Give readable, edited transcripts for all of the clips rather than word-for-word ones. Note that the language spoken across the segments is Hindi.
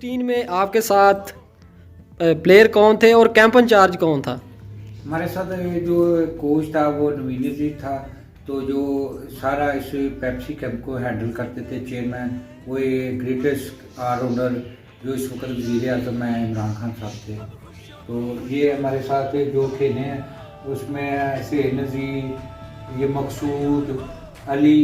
16 में आपके साथ प्लेयर कौन थे और कैंप इंचार्ज कौन था? हमारे साथ ये जो कोच था वो नवीन जी था। तो जो सारा इस पेप्सी कैंप को हैंडल करते थे चेयरमैन, वो ये ग्रेटेस्ट ऑलराउंडर जो इस वक्त वज़ीर आज़म है इमरान खान साहब थे। तो ये हमारे साथ जो खेले हैं उसमें से नज़ीर, ये मकसूद, अली,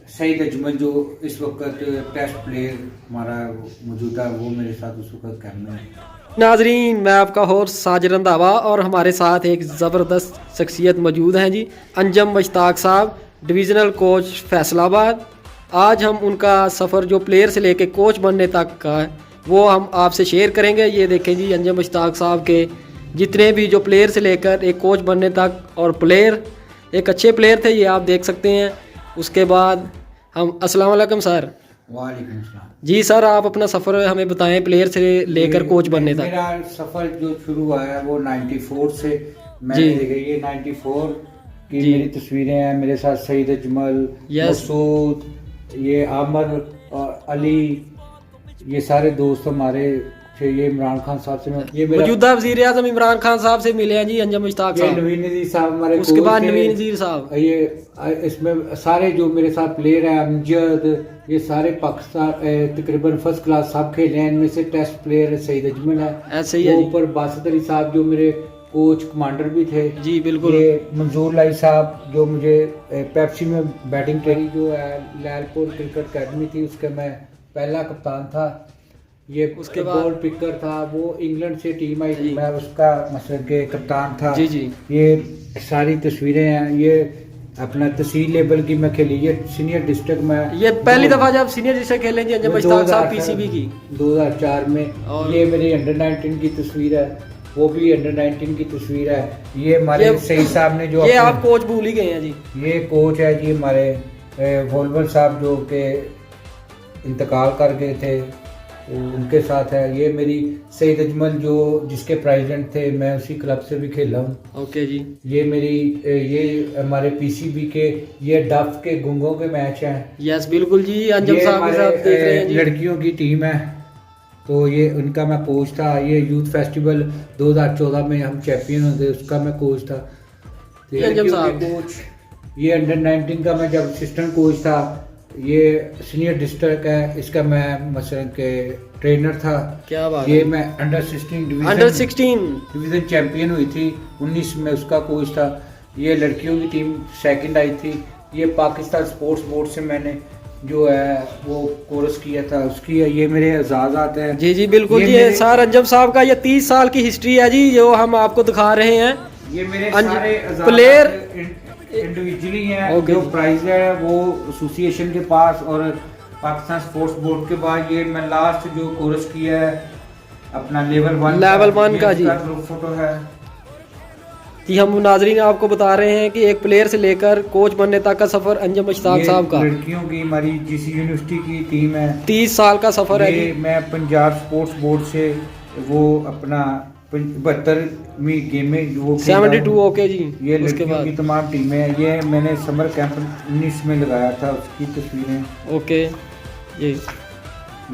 सईद अजमल जो इस वक्त टेस्ट प्लेयर हमारा मौजूदा वो मेरे साथ उस वक्त कैंप में है। नाजरीन, मैं आपका होस्ट साजिद रंधावा और हमारे साथ एक ज़बरदस्त शख्सियत मौजूद हैं जी, अंजम मुश्ताक साहब, डिवीज़नल कोच फैसलाबाद। आज हम उनका सफ़र जो प्लेयर से लेके कोच बनने तक का है वो हम आपसे शेयर करेंगे। ये देखें जी, अंजम मुश्ताक साहब के जितने भी जो प्लेयर से लेकर एक कोच बनने तक और प्लेयर एक अच्छे प्लेयर थे, ये आप देख सकते हैं। उसके बाद हम अस्सलाम वालेकुम सर। वालेकुम सलाम जी सर, आप अपना सफ़र हमें बताएं प्लेयर से लेकर कोच बनने तक। मेरा सफ़र जो शुरू हुआ है वो 94 से। मैंने जी। देखा ये 94 की जी। मेरी तस्वीरें हैं। मेरे साथ सईद अजमल, मसूद, ये आमर और अली, ये सारे दोस्त हमारे थे। ये इमरान खान साहब से ये मेरा मौजूदा वज़ीर आज़म इमरान खान साहब से मिले हैं जी अंजम मुश्ताक ये साहब। नवीन नज़ीर साहब हमारे उसके कोच बाद थे। नवीन नज़ीर साहब। ये इसमें सारे जो मेरे साथ प्लेयर हैं, अमजद, ये सारे पाकिस्तान तकरीबन फर्स्ट क्लास सब खेले हैं। इनमें से टेस्ट प्लेयर सईद अजमल है, ऐसे ही है वो जी। ऊपर बासत अली साहब जो मेरे कोच कमांडर भी थे। जी बिल्कुल। ये मंजूर लाई साहब जो मुझे पेप्सी में बैटिंग ट्रेनिंग जो है लैलपुर क्रिकेट अकेडमी थी उसका मैं पहला कप्तान था। ये उसके बाद बॉल पिकर था, वो इंग्लैंड से टीम आई थी, मैं उसका मतलब के कप्तान था। जी जी। ये सारी तस्वीरें हैं। ये अपना तहसील लेवल की मैं खेली, ये सीनियर डिस्ट्रिक्ट में ये पहली दफ़ा जब सीनियर डिस्ट्रिक्ट खेले जी अंजम मुश्ताक साहब पीसीबी की 2004 में। और ये मेरी अंडर 19 की तस्वीर है, वो भी अंडर 19 की तस्वीर है। ये हमारे सईद साहब ने जो ये आप कोच भूल ही गए हैं जी। ये कोच है जी हमारे वोलवर साहब जो के इंतकाल कर गए थे, उनके साथ है। ये मेरी सईद अजमल जो जिसके प्रेसिडेंट थे, मैं उसी क्लब से भी खेला हूँ। ओके जी। ये मेरी ये हमारे पीसीबी के ये डफ के गुंगों के मैच हैं। यस बिल्कुल जी, अंजम ये साहब के साथ देख रहे हैं जी। लड़कियों की टीम है, तो ये उनका मैं कोच था। ये यूथ फेस्टिवल 2014 में हम चैंपियन होते उसका मैं कोच था। तो ये अंजम साहब कोच, ये अंडर 19 का मैं जब असिस्टेंट कोच था। ये सीनियर डिस्ट्रिक्ट है, इसका मैं मसलन के ट्रेनर था। क्या बात ये है। मैं अंडर 16 अंडर 16 डिवीजन चैंपियन हुई थी 19 में, उसका कोच था। ये लड़कियों की टीम सेकंड आई थी। ये पाकिस्तान स्पोर्ट्स बोर्ड से मैंने जो है वो कोर्स किया था उसकी है। ये मेरे एजाज़ात हैं। जी जी बिल्कुल ये जी। मेरे- सर अंजम साहब का ये 30 साल की हिस्ट्री है जी जो हम आपको दिखा रहे हैं। ये मेरे अंज- सारे प्लेयर इंडिविजुअली हैं। ओके जो जी। प्राइज है वो एसोसिएशन के पास और पाकिस्तान स्पोर्ट्स बोर्ड के बाद ये मैं लास्ट जो कोर्स किया है अपना लेवल 1 का जी। ग्रुप फोटो है। कि हम नाजरीन आपको बता रहे हैं कि एक प्लेयर से लेकर कोच बनने तक का सफर अंजम मुश्ताक ये साहब का लड़कियों की हमारी जीसी यूनिवर्सिटी की टीम है। 30 साल का सफर है ये जी। मैं पंजाब स्पोर्ट्स बोर्ड से वो अपना 72वीं गेमें वो खेला 72 हूँ। ओके जी। ये उसके लड़कियों बाद की तमाम टीमें हैं। ये मैंने समर कैंप 19 में लगाया था, उसकी तस्वीरें। ओके जी।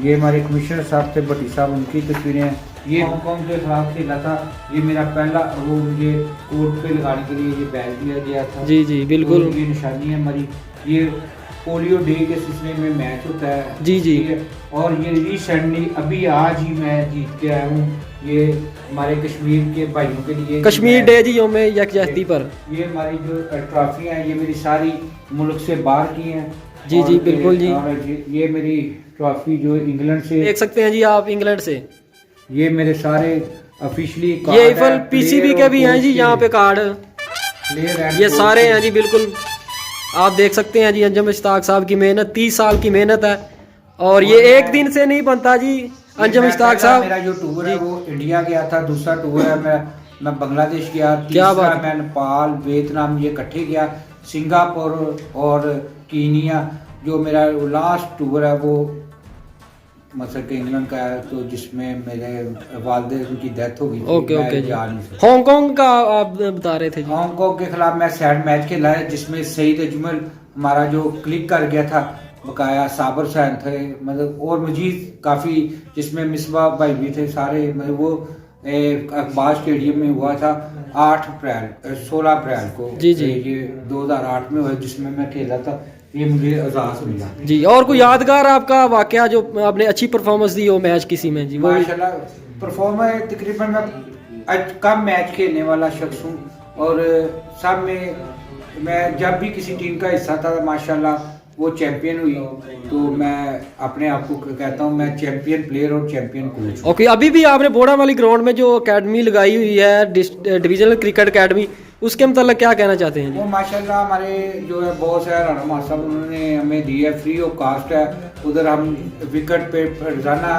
ये हमारे कमिश्नर साहब थे भट्टी साहब, उनकी तस्वीरें हैं। ये हांगकॉन्ग के खिलाफ खेला था। ये मेरा पहला वो मुझे कोर्ट पे लगाने के लिए ये बैग दिया गया था। जी जी बिल्कुल। तो ये निशानी है हमारी। ये पोलियो डे के सिलसिले में मैच होता है। जी जी। ठीक है। और ये रिसेंटली अभी आज ही मैं जीत के आया हूँ। ये हमारे कश्मीर के भाइयों के लिए कश्मीर डे जी योम यकजहती पर। ये हमारी जो ट्रॉफी है ये मेरी सारी मुल्क से बाहर की हैं। जी और जी बिल्कुल जी। और ये मेरी ट्रॉफी जो इंग्लैंड से, देख सकते हैं जी आप इंग्लैंड से। ये मेरे सारे ऑफिशियली ये इफल पीसीबी के भी हैं जी यहाँ पे कार्ड। ये सारे हैं जी बिल्कुल। आप देख सकते हैं जी अंजम मुश्ताक साहब की मेहनत 30 साल की मेहनत है और ये एक दिन से नहीं बनता जी। अंजम मुश्ताक साहब मेरा जो टूर है वो इंडिया गया था, दूसरा टूर है मैं बांग्लादेश गया, क्या तीसरा बात। मैं नेपाल, वियतनाम ये इकट्ठे गया, सिंगापुर और कीनिया। जो मेरा लास्ट टूर है वो मतलब कि इंग्लैंड का है, तो जिसमें मेरे वालदे उनकी डेथ हो गई थी। ओके मैं ओके जी। जा नहीं सकता। हांगकांग का आप बता रहे थे जी। हांगकांग के खिलाफ मैं सैड मैच खेला है जिसमें सईद अजमल हमारा जो क्लिक कर गया था बकाया साबर हुसैन थे, मतलब और मजीद काफ़ी, जिसमें मिसबा भाई भी थे सारे। मतलब वो अखबार स्टेडियम में हुआ था 16 अप्रैल को। जी जी ये 2008 में हुआ, जिसमें मैं खेला था। ये मुझे एजाज़ मिला जी। और कोई यादगार आपका वाकया जो आपने अच्छी परफॉर्मेंस दी हो मैच किसी में जी, वो भी? माशाल्लाह परफॉर्मर तकरीबन मैं आज कम मैच खेलने वाला शख्स हूँ, और सब में मैं जब भी किसी टीम का हिस्सा था माशाल्लाह वो चैंपियन हुई, तो मैं अपने आप को कहता हूँ मैं चैंपियन प्लेयर और चैंपियन कोच हूँ। ओके, अभी भी आपने बोड़ा वाली ग्राउंड में जो एकेडमी लगाई हुई है डिविजनल क्रिकेट एकेडमी, उसके मतलब क्या कहना चाहते हैं वो जी? माशाल्लाह हमारे जो है बॉस है राणा मार साहब, उन्होंने हमें दी है, फ्री ऑफ कास्ट है। उधर हम विकेट पे रोजाना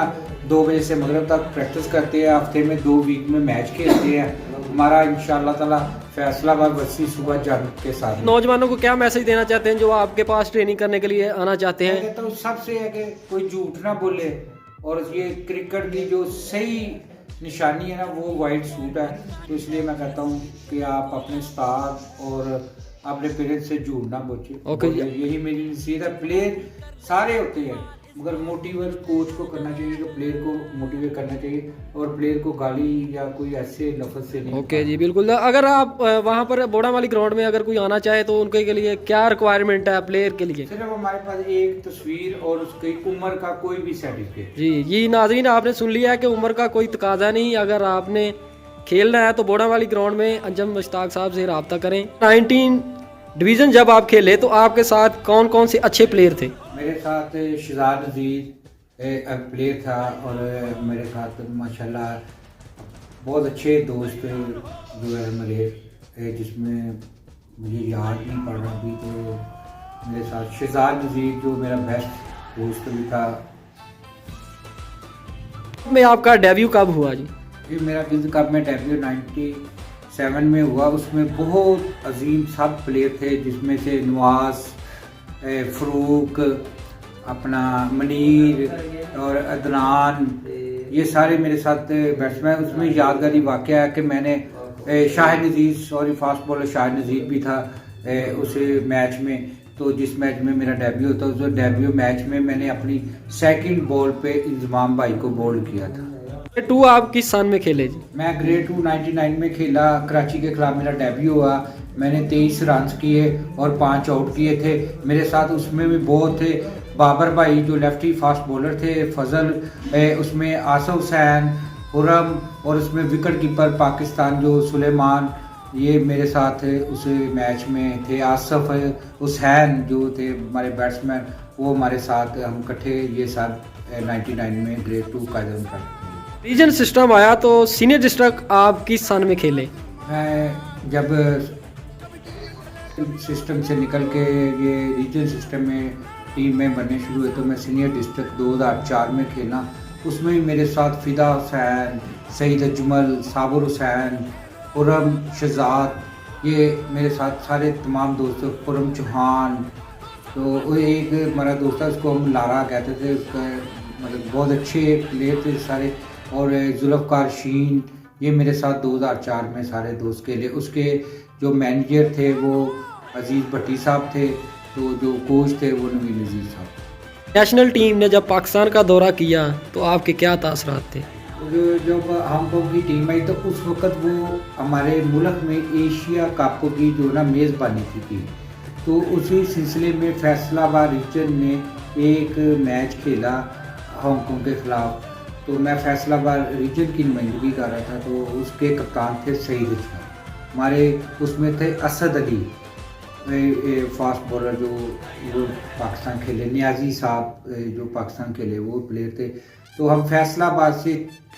2 बजे से मगरब तक प्रैक्टिस करते हैं, हफ्ते में 2 वीक में मैच खेलते हैं। हमारा इंशाल्लाह ताला फैसलाबाद बस्ती सुबह जंग के साथ। नौजवानों को क्या मैसेज देना चाहते हैं जो आपके पास ट्रेनिंग करने के लिए आना चाहते मैं हैं? कहता हूँ सबसे है कि कोई झूठ ना बोले, और ये क्रिकेट की जो सही निशानी है ना वो वाइट सूट है। तो इसलिए मैं कहता हूँ कि आप अपने उस्ताद और अपने पेरेंट्स से झूठ ना बोले। ओके। यही मेरी नसीहत है। प्लेयर सारे होते हैं, मगर मोटिवेट कोच को करना चाहिए, जो प्लेयर को मोटिवेट करना चाहिए, और प्लेयर को गाली या कोई ऐसे लफ्ज से नहीं। ओके जी, बिल्कुल। अगर आप वहाँ पर बोड़ा वाली ग्राउंड में अगर कोई आना चाहे तो उनके के लिए क्या रिक्वायरमेंट है प्लेयर के लिए? सिर्फ हमारे पास एक तस्वीर और उसकी उम्र का कोई भी सर्टिफिकेट। जी जी नाज़रीन, आपने सुन लिया है कि उम्र का कोई तकाजा नहीं। अगर आपने खेलना है तो बोड़ा वाली ग्राउंड में अंजम मुश्ताक साहब से रब्ता करें। 19 डिवीज़न जब आप खेले तो आपके साथ कौन कौन से अच्छे प्लेयर थे? मेरे साथ शहजाद नज़ीर प्लेयर था, और मेरे साथ माशाल्लाह बहुत अच्छे दोस्त जो है मेरे, जिसमें मुझे याद नहीं पड़ रहा अभी, तो मेरे साथ शहजाद नज़ीर जो मेरा बेस्ट दोस्त भी था। में आपका डेब्यू कब हुआ जी? फिर मेरा विश्व कप में डेब्यू 97 में हुआ। उसमें बहुत अजीम सब प्लेयर थे, जिसमें से नवाज, फ़रूक, अपना मनीर और अदनान, ये सारे मेरे साथ बैट्समैन। उसमें यादगारी वाक़या है कि मैंने शाह नज़ीर, सॉरी फास्ट बॉलर शाह नज़ीर भी था उस मैच में। तो जिस मैच में मेरा डेब्यू होता उस डेब्यू मैच में मैंने अपनी सेकंड बॉल पे इंजमाम भाई को बॉल किया था। 2 आप किस सन में खेले जी? मैं ग्रेड 2 99 में खेला, कराची के खिलाफ मेरा डेब्यू हुआ। मैंने 23 रन किए और 5 आउट किए थे। मेरे साथ उसमें भी बहुत थे, बाबर भाई जो लेफ्टी फास्ट बॉलर थे, फजल, उसमें आसफ हुसैन, हुरम, और उसमें विकेट कीपर पाकिस्तान जो सुलेमान, ये मेरे साथ उस मैच में थे। आसफ हुसैन जो थे हमारे बैट्समैन, वो हमारे साथ हम इकट्ठे ये सब 99 में ग्रेड 2 कायदे में करते थे। रीजन सिस्टम आया तो सीनियर डिस्ट्रिक्ट आप किस सन में खेले? मैं जब सिस्टम से निकल के ये रीजन सिस्टम में टीम में बनने शुरू हुए, तो मैं सीनियर डिस्ट्रिक्ट 2004 में खेला। उसमें भी मेरे साथ फ़िदा हुसैन, सईद अजमल, साबर हुसैन, खुरम शहजाद, ये मेरे साथ सारे तमाम दोस्त, खुरम चौहान, तो वो एक हमारा दोस्त था उसको हम लारा कहते थे, उसका मतलब बहुत अच्छे प्लेयर थे सारे। और जुल्फ़कार शीन, ये मेरे साथ 2004 में सारे दोस्त खेले। उसके जो मैनेजर थे वो अजीज़ भट्टी साहब थे, तो जो कोच थे वो नवीन अजीज़ साहब। नेशनल टीम ने जब पाकिस्तान का दौरा किया तो आपके क्या तासरात थे? जब हांगकॉन्ग की टीम आई तो उस वक़्त वो हमारे मुल्क में एशिया कप की जो ना मेज़बानी की थी, तो उसी सिलसिले में फैसलाबाद रीजन ने एक मैच खेला हांगकॉन्ग के ख़िलाफ़। तो मैं फैसलाबाद रीजन की नुमाइंदगी कर रहा था, तो उसके कप्तान थे सईद अजमल, हमारे उसमें थे असद अली फास्ट बॉलर जो पाकिस्तान खेले, नियाजी साहब जो पाकिस्तान खेले वो प्लेयर थे। तो हम फैसलाबाद से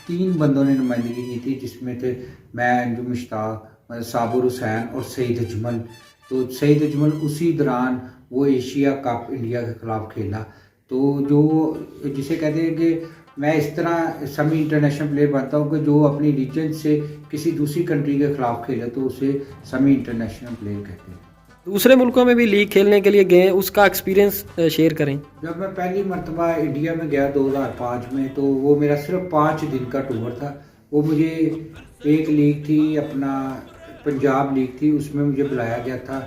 3 बंदों ने नुमाइंदगी की थी, जिसमें थे मैं, अंजुम मुश्ताक, साबर हुसैन और सईद अजमल। तो सईद अजमल उसी दौरान वो एशिया कप इंडिया के ख़िलाफ़ खेला। तो जो जिसे कहते हैं कि मैं इस तरह सेमी इंटरनेशनल प्लेयर बनता हूँ कि जो अपनी रीजन से किसी दूसरी कंट्री के ख़िलाफ़ खेले तो उसे सेमी इंटरनेशनल प्लेयर कहते हैं। दूसरे मुल्कों में भी लीग खेलने के लिए गए, उसका एक्सपीरियंस शेयर करें। जब मैं पहली मरतबा इंडिया में गया 2005 में, तो वो मेरा सिर्फ 5 दिन का टूर था। वो मुझे एक लीग थी, अपना पंजाब लीग थी, उसमें मुझे बुलाया गया था।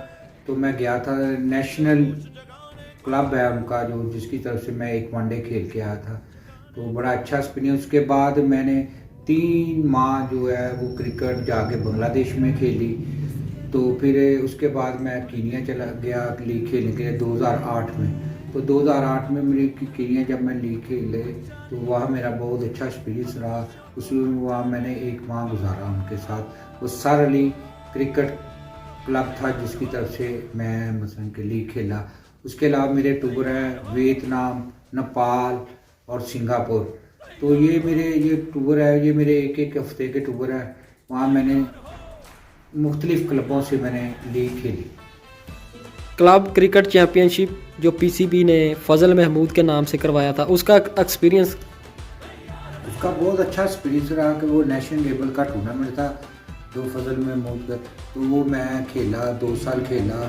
तो मैं गया था नेशनल क्लब है उनका, जो जिसकी तरफ से मैं एक वनडे खेल के आया था, तो बड़ा अच्छा एक्सपीरियंस। उसके बाद मैंने 3 माह जो है वो क्रिकेट जाके बांग्लादेश में खेली। तो फिर उसके बाद मैं कीनिया चला गया लीग खेलने के लिए 2008 में। तो 2008 में मेरी कीनिया जब मैं लीग खेले तो वहाँ मेरा बहुत अच्छा एक्सपीरियंस रहा। उसमें वहाँ मैंने 1 माह गुजारा उनके साथ। वो सर अली क्रिकेट क्लब था जिसकी तरफ से मैं मसलन के लीग खेला। उसके अलावा मेरे टूर हैं वियतनाम, नेपाल और सिंगापुर। तो ये टूर है, ये मेरे एक हफ्ते के टूर है। वहाँ मैंने मुख्तलिफ क्लबों से मैंने लीग खेली। क्लब क्रिकेट चैम्पियनशिप जो पीसीबी ने फजल महमूद के नाम से करवाया था, उसका एक्सपीरियंस? उसका बहुत अच्छा एक्सपीरियंस रहा कि वो नेशनल लेवल का टूर्नामेंट था जो फजल महमूद का। तो वो मैं खेला, 2 साल खेला,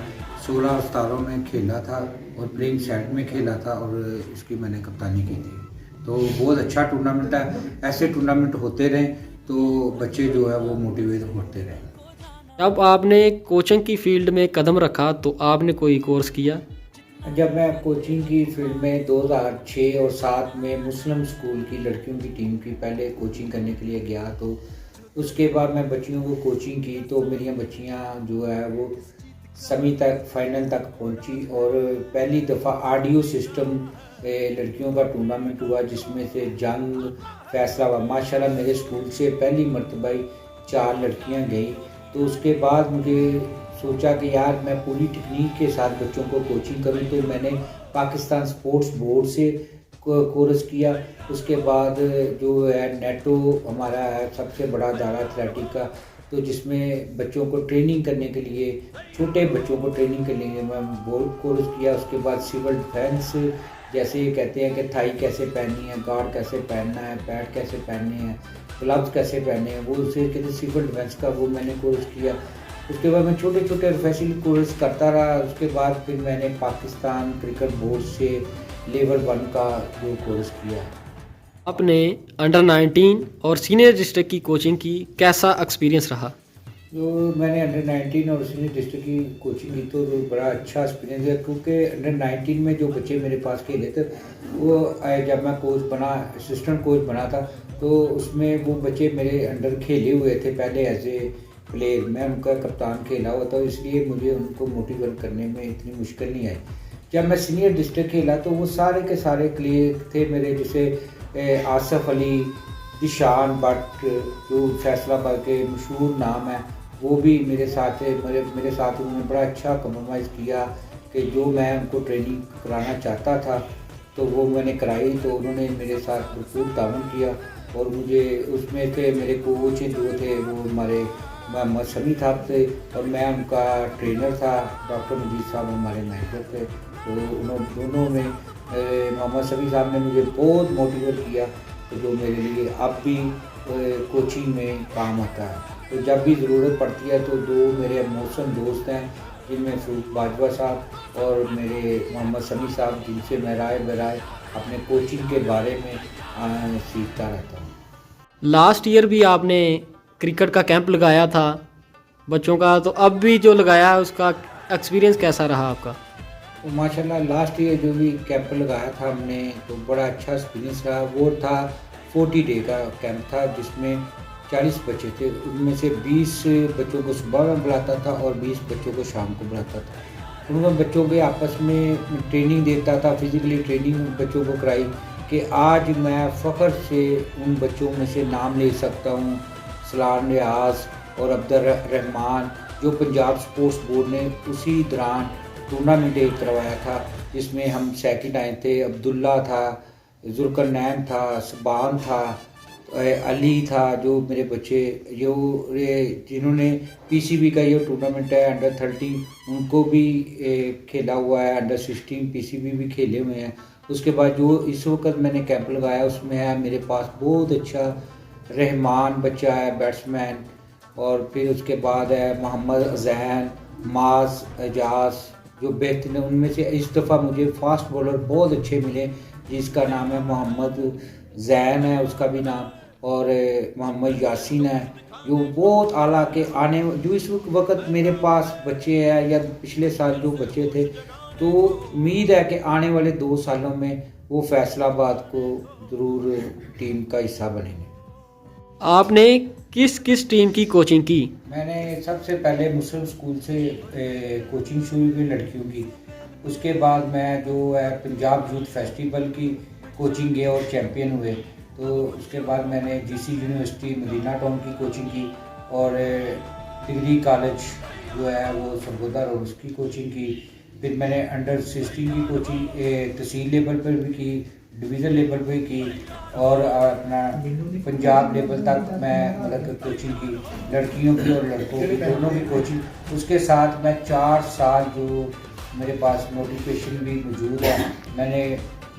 16-17 में खेला था और प्लेइंग साइड में खेला था और इसकी मैंने कप्तानी की थी। तो बहुत अच्छा टूर्नामेंट है। ऐसे टूर्नामेंट होते रहें तो बच्चे जो है वो मोटिवेट होते रहें। जब आपने कोचिंग की फील्ड में कदम रखा तो आपने कोई कोर्स किया? जब मैं कोचिंग की फील्ड में 2006 और 7 में मुस्लिम स्कूल की लड़कियों की टीम की पहले कोचिंग करने के लिए गया, तो उसके बाद मैं बच्चियों को कोचिंग की। तो मेरी बच्चियां जो है वो सेमी तक, फाइनल तक पहुंची और पहली दफ़ा आडियो सिस्टम लड़कियों का टूर्नामेंट हुआ जिसमें से जंग फैसला हुआ। माशाल्लाह मेरे स्कूल से पहली मरतबा 4 लड़कियां गई। तो उसके बाद मुझे सोचा कि यार मैं पूरी टेक्निक के साथ बच्चों को कोचिंग करूं। तो मैंने पाकिस्तान स्पोर्ट्स बोर्ड से कोर्स किया। उसके बाद जो है नेटो हमारा है सबसे बड़ा अदारा एथलेटिक का, तो जिसमें बच्चों को ट्रेनिंग करने के लिए, छोटे बच्चों को ट्रेनिंग के लिए मैं बोर्ड कोर्स किया। उसके बाद सिविल डिफेंस, जैसे ये कहते हैं कि थाई कैसे पहननी है, गार्ड कैसे पहनना है, पैड कैसे पहनने हैं, ग्लव्स कैसे पहने हैं, वो उसे कहते सिविल डिफेंस का, वो मैंने कोर्स किया। उसके बाद मैं छोटे छोटे प्रोफेशनल कोर्स करता रहा। उसके बाद फिर मैंने पाकिस्तान क्रिकेट बोर्ड से लेवल 1 का जो कोर्स किया। आपने अंडर 19 और सीनियर डिस्ट्रिक्ट की कोचिंग की, कैसा एक्सपीरियंस रहा? जो मैंने अंडर 19 और सीनियर डिस्ट्रिक्ट की कोचिंग की तो बड़ा अच्छा एक्सपीरियंस है, क्योंकि अंडर 19 में जो बच्चे मेरे पास खेले थे वो जब मैं कोच बना, असिस्टेंट कोच बना था, तो उसमें वो बच्चे मेरे अंडर खेले हुए थे पहले एज ए प्लेयर। मैं उनका कप्तान खेला हुआ था, इसलिए मुझे उनको मोटिवेट करने में इतनी मुश्किल नहीं आई। जब मैं सीनियर डिस्ट्रिक्ट खेला तो वो सारे के सारे क्लियर थे मेरे, जैसे आसफ अली, ईशान भट्ट जो फैसलाबाद के मशहूर नाम है, वो भी मेरे साथ थे। मेरे साथ उन्होंने बड़ा अच्छा कम्प्रोमाइज़ किया कि जो मैं उनको ट्रेनिंग कराना चाहता था तो वो मैंने कराई। तो उन्होंने मेरे साथ भरपूर ताउन किया और मुझे उसमें थे मेरे कोच जो थे वो हमारे मोहम्मद समी साहब थे और मैं उनका ट्रेनर था, डॉक्टर मजीद साहब हमारे मैनेजर थे। तो दोनों ने मोहम्मद समी साहब ने मुझे बहुत मोटिवेट किया, तो जो मेरे लिए अब भी कोचिंग में काम आता है। तो जब भी ज़रूरत पड़ती है तो 2 मेरे मौसम दोस्त हैं जिनमें फरूक बाजवा साहब और मेरे मोहम्मद समी साहब, जिनसे मैं राय बराय अपने कोचिंग के बारे में सीखता रहता हूँ। लास्ट ईयर भी आपने क्रिकेट का कैंप लगाया था बच्चों का, तो अब भी जो लगाया उसका एक्सपीरियंस कैसा रहा आपका? तो माशाल्लाह लास्ट ईयर जो भी कैंप लगाया था हमने तो बड़ा अच्छा एक्सपीरियंस रहा। वो था 40 डे का कैंप था जिसमें 40 बच्चे थे। उनमें से 20 बच्चों को सुबह में बुलाता था और 20 बच्चों को शाम को बुलाता था। उनमें बच्चों के आपस में ट्रेनिंग देता था, फिज़िकली ट्रेनिंग बच्चों को कराई कि आज मैं फ़ख्र से उन बच्चों में से नाम ले सकता हूँ, सलाम रियाज और अब्दुल रहमान, जो पंजाब स्पोर्ट्स बोर्ड ने उसी दौरान टूर्नामेंट एक करवाया था जिसमें हम सेकंड आए थे। अब्दुल्ला था, जुल्करनैन था, सबान था, अली था, जो मेरे बच्चे जिन्होंने पीसीबी का ये टूर्नामेंट है अंडर 30 उनको भी खेला हुआ है, अंडर 16 पीसीबी भी खेले हुए हैं। उसके बाद जो इस वक्त मैंने कैंप लगाया उसमें है मेरे पास बहुत अच्छा रहमान बच्चा है बैट्समैन, और फिर उसके बाद है मोहम्मद अजैन, माज एजाज जो बेहतरीन। उनमें से इस दफ़ा मुझे फास्ट बॉलर बहुत अच्छे मिले जिसका नाम है मोहम्मद जैन है उसका भी नाम, और मोहम्मद यासीन है जो बहुत आला के आने जो इस वक्त मेरे पास बच्चे हैं या पिछले साल जो बच्चे थे तो उम्मीद है कि आने वाले 2 सालों में वो फैसलाबाद को ज़रूर टीम का हिस्सा बनेंगे। आपने किस किस टीम की कोचिंग की? मैंने सबसे पहले मुस्लिम स्कूल से कोचिंग शुरू की लड़कियों की। उसके बाद मैं जो है पंजाब यूथ फेस्टिवल की कोचिंग गया और चैम्पियन हुए। तो उसके बाद मैंने जीसी यूनिवर्सिटी मदीना टाउन की कोचिंग की और डिग्री कॉलेज जो है वो सरगोदा रोड उसकी कोचिंग की। फिर मैंने अंडर 16 की कोचिंग तहसील लेवल पर भी की, डिवीज़न लेवल पे की और अपना पंजाब लेवल तक मैं मतलब कोचिंग की, लड़कियों की और लड़कों की दोनों की कोचिंग। उसके साथ मैं 4 साल जो मेरे पास नोटिफिकेशन भी मौजूद है, मैंने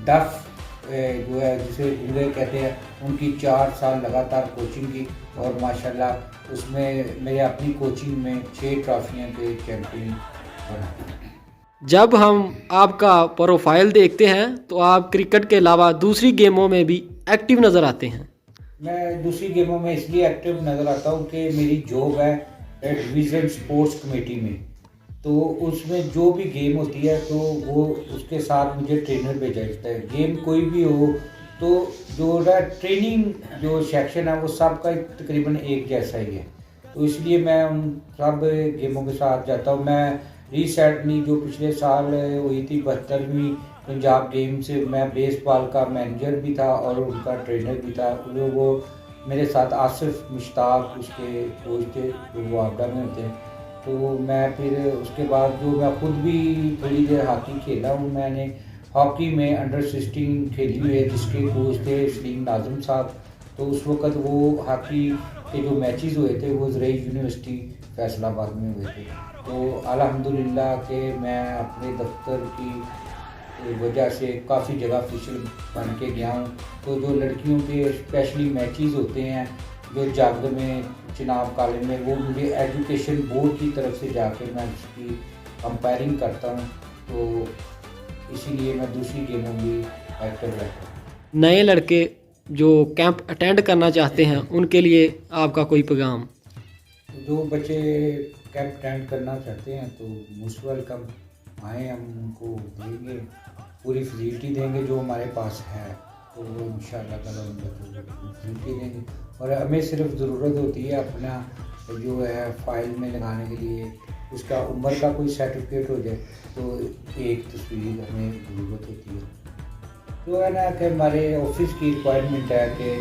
डफ जो है जिसे गुंगे कहते हैं उनकी 4 साल लगातार कोचिंग की और माशाल्लाह उसमें मेरे अपनी कोचिंग में 6 ट्रॉफियाँ के चैम्पियन बना। जब हम आपका प्रोफाइल देखते हैं तो आप क्रिकेट के अलावा दूसरी गेमों में भी एक्टिव नज़र आते हैं। मैं दूसरी गेमों में इसलिए एक्टिव नज़र आता हूँ कि मेरी जॉब है डिवीज़न स्पोर्ट्स कमेटी में। तो उसमें जो भी गेम होती है तो वो उसके साथ मुझे ट्रेनर भेजा जाता है। गेम कोई भी हो तो जो है ट्रेनिंग जो सेक्शन है वो सबका तकरीबन एक जैसा ही है। तो इसलिए मैं उन सब गेमों के साथ जाता हूँ। मैं रिसेंटली जो पिछले साल हुई थी 72वीं पंजाब गेम से मैं बेसबॉल का मैनेजर भी था और उनका ट्रेनर भी था। वो मेरे साथ आसिफ मुश्ताक उसके कोच थे जो वो आगरा में होते हैं। तो मैं फिर उसके बाद जो मैं खुद भी थोड़ी देर हॉकी खेला हूँ। मैंने हॉकी में अंडर 16 खेली हुई है जिसके कोच थे सलीम नाज़िम साहब। तो उस वक़्त वो हॉकी के जो मैचेस हुए थे वो ज़रई यूनिवर्सिटी फैसलाबाद में हुए थे। तो अल्हम्दुलिल्लाह कि मैं अपने दफ्तर की वजह से काफ़ी जगह ऑफिशियल बन के गया हूँ। तो जो लड़कियों के स्पेशली मैचेस होते हैं जो जागद में चिनाब कॉलेज में वो मुझे एजुकेशन बोर्ड की तरफ से जाके मैं उसकी कंपेयरिंग करता हूँ। तो इसीलिए मैं दूसरी गेमों में एक्टिव रहता हूँ। नए लड़के जो कैंप अटेंड करना चाहते हैं उनके लिए आपका कोई पैगाम? जो बच्चे कैंप अटेंड करना चाहते हैं तो मोस्ट वेलकम आएँ, हम उनको देंगे पूरी फैसिलिटी देंगे जो हमारे पास है। तो वो इंशाअल्लाह ताला उन बच्चों को फैसिलिटी देंगे और हमें सिर्फ ज़रूरत होती है अपना जो है फाइल में लगाने के लिए उसका उम्र का कोई सर्टिफिकेट हो जाए तो एक तस्वीर हमें ज़रूरत होती है। तो है ना कि हमारे ऑफिस की रिक्वायरमेंट है कि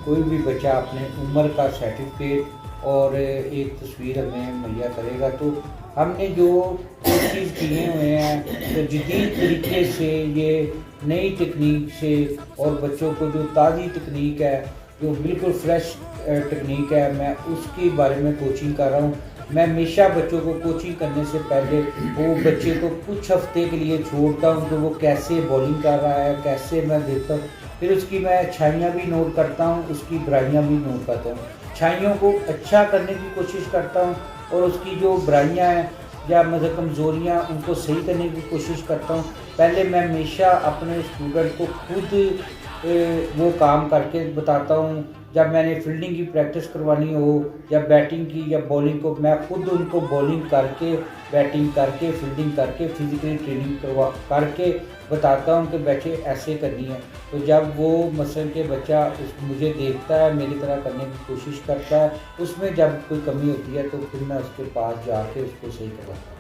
कोई भी बच्चा अपने उम्र का सर्टिफिकेट और एक तस्वीर हमें मुहैया करेगा। तो हमने जो कोशिश किए हुए हैं तो जदीद तरीके से ये नई तकनीक से और बच्चों को जो ताज़ी तकनीक है जो बिल्कुल फ्रेश टेक्निक है मैं उसके बारे में कोचिंग कर रहा हूँ। मैं हमेशा बच्चों को कोचिंग करने से पहले वो बच्चे को कुछ हफ्ते के लिए छोड़ता हूँ तो वो कैसे बॉलिंग कर रहा है कैसे मैं देखता हूँ। फिर उसकी मैं अच्छाइयाँ भी नोट करता हूँ उसकी बुराइयाँ भी नोट करता हूँ। अच्छाइयों को अच्छा करने की कोशिश करता हूँ और उसकी जो बुराइयाँ हैं या मतलब कमज़ोरियाँ उनको सही करने की कोशिश करता हूँ। पहले मैं हमेशा अपने स्टूडेंट को खुद वो काम करके बताता हूँ। जब मैंने फील्डिंग की प्रैक्टिस करवानी हो या बैटिंग की या बॉलिंग को मैं खुद उनको बॉलिंग करके बैटिंग करके फील्डिंग करके फिजिकली ट्रेनिंग करके बताता हूँ कि बच्चे ऐसे करनी है। तो जब वो मसलन के बच्चा मुझे देखता है मेरी तरह करने की कोशिश करता है उसमें जब कोई कमी होती है तो फिर मैं उसके पास जाके उसको सही करवाता हूँ।